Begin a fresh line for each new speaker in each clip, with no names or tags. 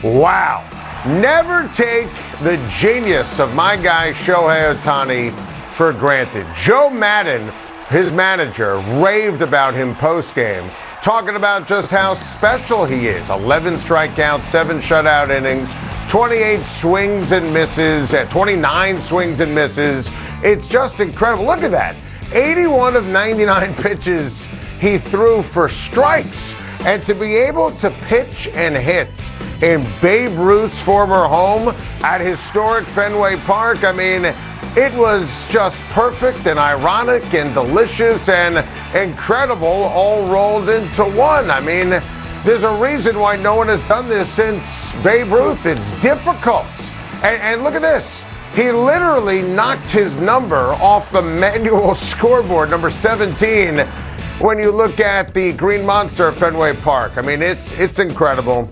Wow. Never take the genius of my guy Shohei Ohtani for granted. Joe Madden, his manager, raved about him post-game, talking about just how special he is. 11 strikeouts, 7 shutout innings, 28 swings and misses, 29 swings and misses. It's just incredible. Look at that. 81 of 99 pitches he threw for strikes. And to be able to pitch and hit in Babe Ruth's former home at historic Fenway Park, I mean, it was just perfect and ironic and delicious and incredible all rolled into one. I mean, there's a reason why no one has done this since Babe Ruth. It's difficult. And look at this. He literally knocked his number off the manual scoreboard, number 17, when you look at the Green Monster at Fenway Park. I mean, it's incredible.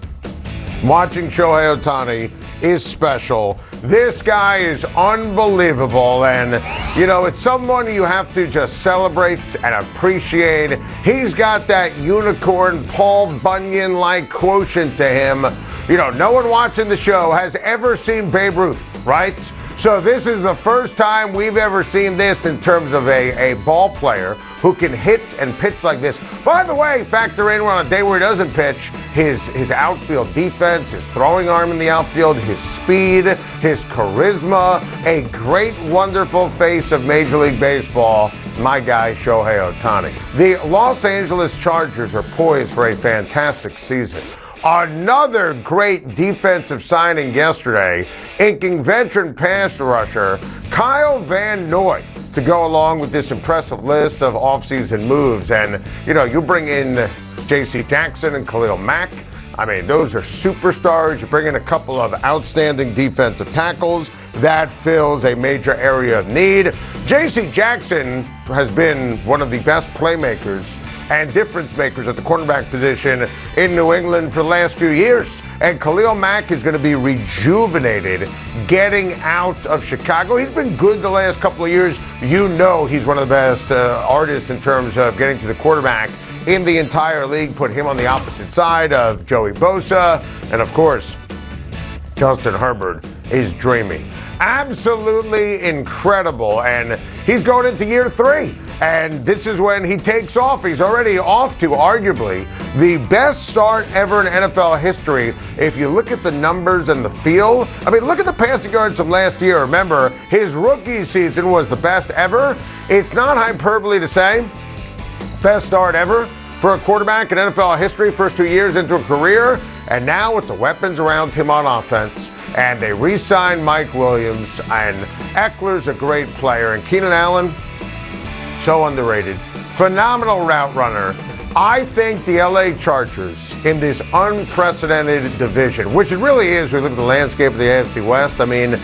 Watching Shohei Ohtani is special. This guy is unbelievable, and, you know, it's someone you have to just celebrate and appreciate. He's got that unicorn Paul Bunyan-like quotient to him. You know, no one watching the show has ever seen Babe Ruth, right? So this is the first time we've ever seen this in terms of a ball player who can hit and pitch like this. By the way, factor in on a day where he doesn't pitch, his outfield defense, his throwing arm in the outfield, his speed, his charisma, a great, wonderful face of Major League Baseball, my guy Shohei Ohtani. The Los Angeles Chargers are poised for a fantastic season. Another great defensive signing yesterday, inking veteran pass rusher Kyle Van Noy to go along with this impressive list of offseason moves. And, you know, you bring in J.C. Jackson and Khalil Mack. I mean, those are superstars. You bring in a couple of outstanding defensive tackles. That fills a major area of need. J.C. Jackson has been one of the best playmakers and difference makers at the cornerback position in New England for the last few years. And Khalil Mack is going to be rejuvenated getting out of Chicago. He's been good the last couple of years. You know he's one of the best artists in terms of getting to the quarterback in the entire league. Put him on the opposite side of Joey Bosa. And, of course, Justin Herbert is dreamy. Absolutely incredible. And he's going into year 3. And this is when he takes off. He's already off to arguably the best start ever in NFL history. If you look at the numbers and the feel, I mean, look at the passing yards from last year. Remember, his rookie season was the best ever. It's not hyperbole to say best start ever for a quarterback in NFL history, first 2 years into a career. And now with the weapons around him on offense, and they re-signed Mike Williams, and Eckler's a great player, and Keenan Allen, so underrated. Phenomenal route runner. I think the LA Chargers in this unprecedented division, which it really is, we look at the landscape of the AFC West. I mean,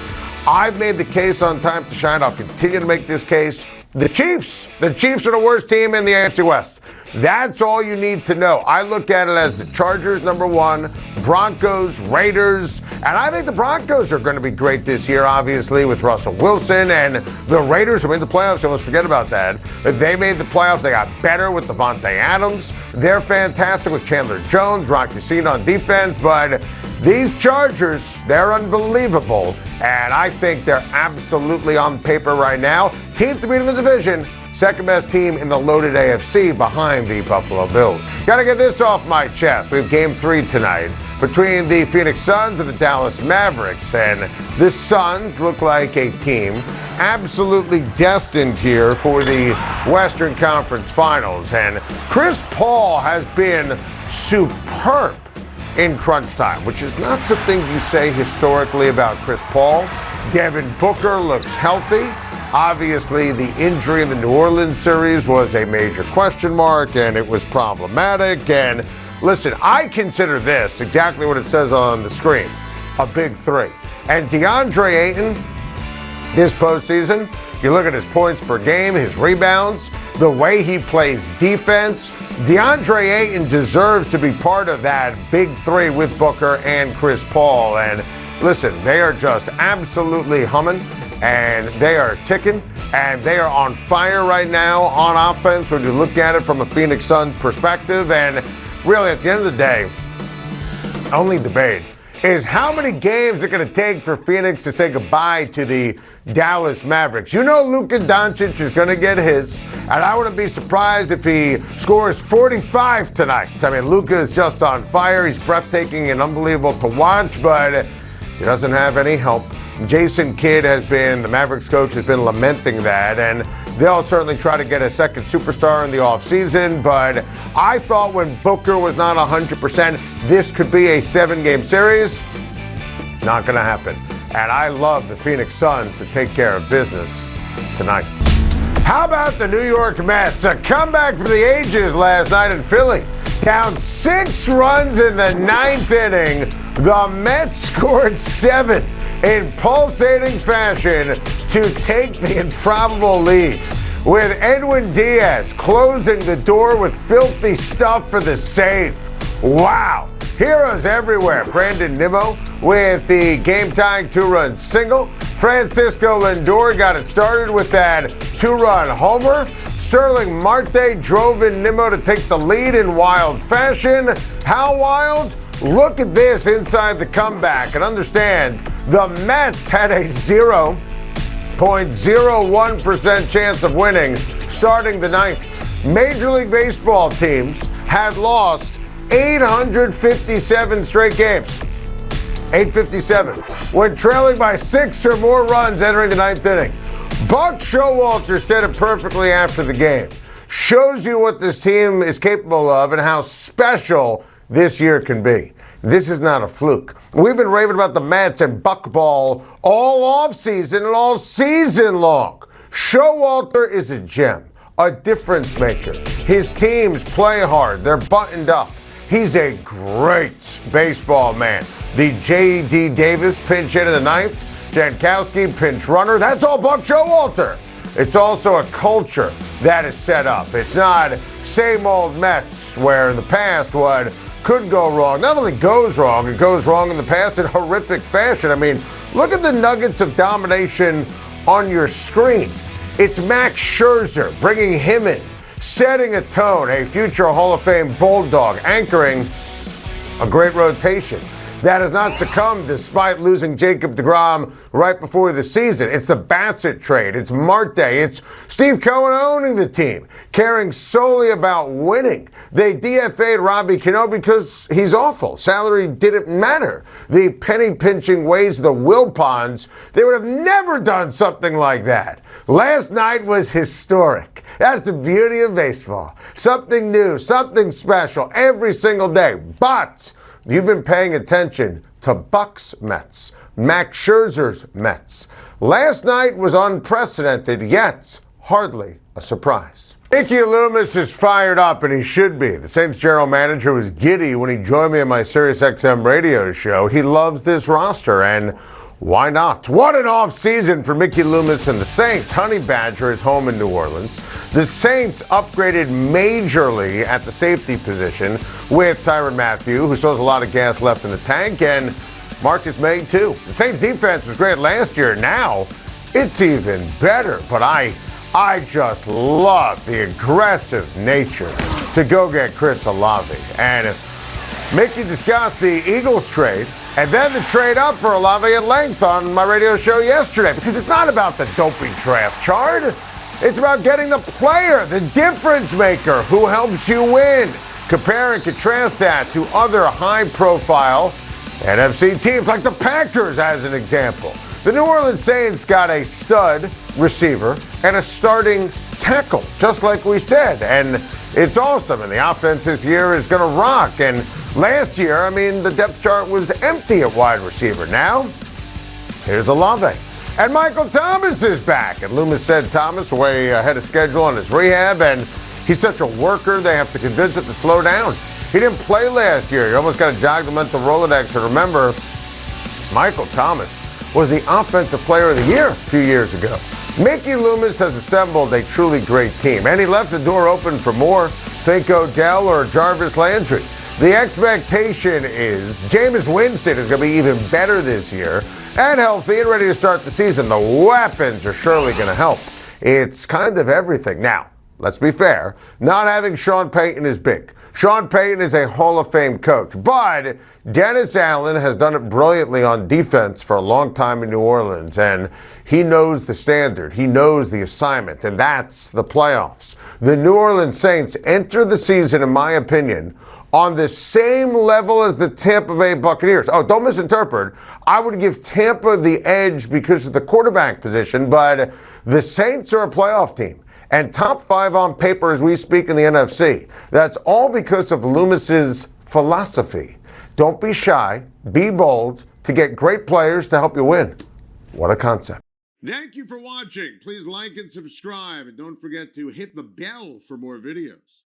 I've made the case on Time to Shine. I'll continue to make this case. The Chiefs are the worst team in the AFC West. That's all you need to know. I look at it as the Chargers, number 1, Broncos, Raiders, and I think the Broncos are going to be great this year, obviously, with Russell Wilson, and the Raiders who made the playoffs. Almost forget about that. They made the playoffs. They got better with Devontae Adams. They're fantastic with Chandler Jones, Rocky Sin on defense, but these Chargers, they're unbelievable, and I think they're absolutely on paper right now. Team to beat in the division. Second best team in the loaded AFC behind the Buffalo Bills. Got to get this off my chest. We have Game 3 tonight between the Phoenix Suns and the Dallas Mavericks. And the Suns look like a team absolutely destined here for the Western Conference Finals. And Chris Paul has been superb in crunch time, which is not something you say historically about Chris Paul. Devin Booker looks healthy. Obviously, the injury in the New Orleans series was a major question mark, and it was problematic. And listen, I consider this exactly what it says on the screen, a big 3. And DeAndre Ayton, this postseason, you look at his points per game, his rebounds, the way he plays defense. DeAndre Ayton deserves to be part of that big 3 with Booker and Chris Paul. And listen, they are just absolutely humming. And they are ticking, and they are on fire right now on offense when you look at it from a Phoenix Suns perspective. And really, at the end of the day, only debate is how many games it's going to take for Phoenix to say goodbye to the Dallas Mavericks. You know Luka Doncic is going to get his, and I wouldn't be surprised if he scores 45 tonight. I mean, Luka is just on fire. He's breathtaking and unbelievable to watch, but he doesn't have any help. Jason Kidd the Mavericks coach, has been lamenting that, and they'll certainly try to get a second superstar in the offseason, but I thought when Booker was not 100%, this could be a 7-game series. Not going to happen. And I love the Phoenix Suns to take care of business tonight. How about the New York Mets? A comeback for the ages last night in Philly. Down 6 runs in the 9th inning, the Mets scored 7 in pulsating fashion to take the improbable lead, with Edwin Diaz closing the door with filthy stuff for the save. Wow. Heroes everywhere. Brandon Nimmo with the game-tying 2-run single. Francisco Lindor got it started with that 2-run homer. Sterling Marte drove in Nimmo to take the lead in wild fashion. How wild? Look at this inside the comeback and understand the Mets had a 0.01% chance of winning starting the 9th. Major League Baseball teams had lost 857 straight games. 857. When trailing by 6 or more runs entering the 9th inning. Buck Showalter said it perfectly after the game. Shows you what this team is capable of and how special this year can be. This is not a fluke. We've been raving about the Mets and Buckball all offseason and all season long. Showalter is a gem, a difference maker. His teams play hard. They're buttoned up. He's a great baseball man. The J.D. Davis pinch hit in the 9th. Jankowski pinch runner. That's all Buck Showalter. It's also a culture that is set up. It's not same old Mets where in the past what could go wrong not only goes wrong, it goes wrong in the past in horrific fashion. I mean, look at the nuggets of domination on your screen. It's Max Scherzer bringing him in, setting a tone, a future Hall of Fame Bulldog, anchoring a great rotation that has not succumbed despite losing Jacob deGrom right before the season. It's the Bassett trade. It's Marte. It's Steve Cohen owning the team, caring solely about winning. They DFA'd Robbie Cano because he's awful. Salary didn't matter. The penny-pinching ways of the Wilpons, they would have never done something like that. Last night was historic. That's the beauty of baseball. Something new, something special every single day. But you've been paying attention to Buck's Mets, Max Scherzer's Mets. Last night was unprecedented, yet hardly a surprise. Mickey Loomis is fired up, and he should be. The Saints general manager was giddy when he joined me on my SiriusXM radio show. He loves this roster, and why not? What an offseason for Mickey Loomis and the Saints. Honey Badger is home in New Orleans. The Saints upgraded majorly at the safety position with Tyrann Mathieu, who still has a lot of gas left in the tank, and Marcus May, too. The Saints defense was great last year. Now, it's even better. But I just love the aggressive nature to go get Chris Olave. And Mickey discussed the Eagles trade and then the trade up for Olave at length on my radio show yesterday, because it's not about the dopey draft chart. It's about getting the player, the difference maker who helps you win. Compare and contrast that to other high-profile NFC teams like the Packers as an example. The New Orleans Saints got a stud receiver and a starting tackle, just like we said. And it's awesome. And the offense this year is going to rock. And last year, I mean, the depth chart was empty at wide receiver. Now, here's Olave. And Michael Thomas is back. And Loomis said Thomas way ahead of schedule on his rehab. And he's such a worker, they have to convince it to slow down. He didn't play last year. You almost got to jog the mental Rolodex. And remember, Michael Thomas was the Offensive Player of the Year a few years ago. Mickey Loomis has assembled a truly great team, and he left the door open for more. Think Odell or Jarvis Landry. The expectation is Jameis Winston is going to be even better this year and healthy and ready to start the season. The weapons are surely going to help. It's kind of everything. Now, let's be fair, not having Sean Payton is big. Sean Payton is a Hall of Fame coach, but Dennis Allen has done it brilliantly on defense for a long time in New Orleans, and he knows the standard. He knows the assignment, and that's the playoffs. The New Orleans Saints enter the season, in my opinion, on the same level as the Tampa Bay Buccaneers. Oh, don't misinterpret. I would give Tampa the edge because of the quarterback position, but the Saints are a playoff team and top 5 on paper as we speak in the NFC. That's all because of Loomis's philosophy. Don't be shy, be bold to get great players to help you win. What a concept.
Thank you for watching. Please like and subscribe, and don't forget to hit the bell for more videos.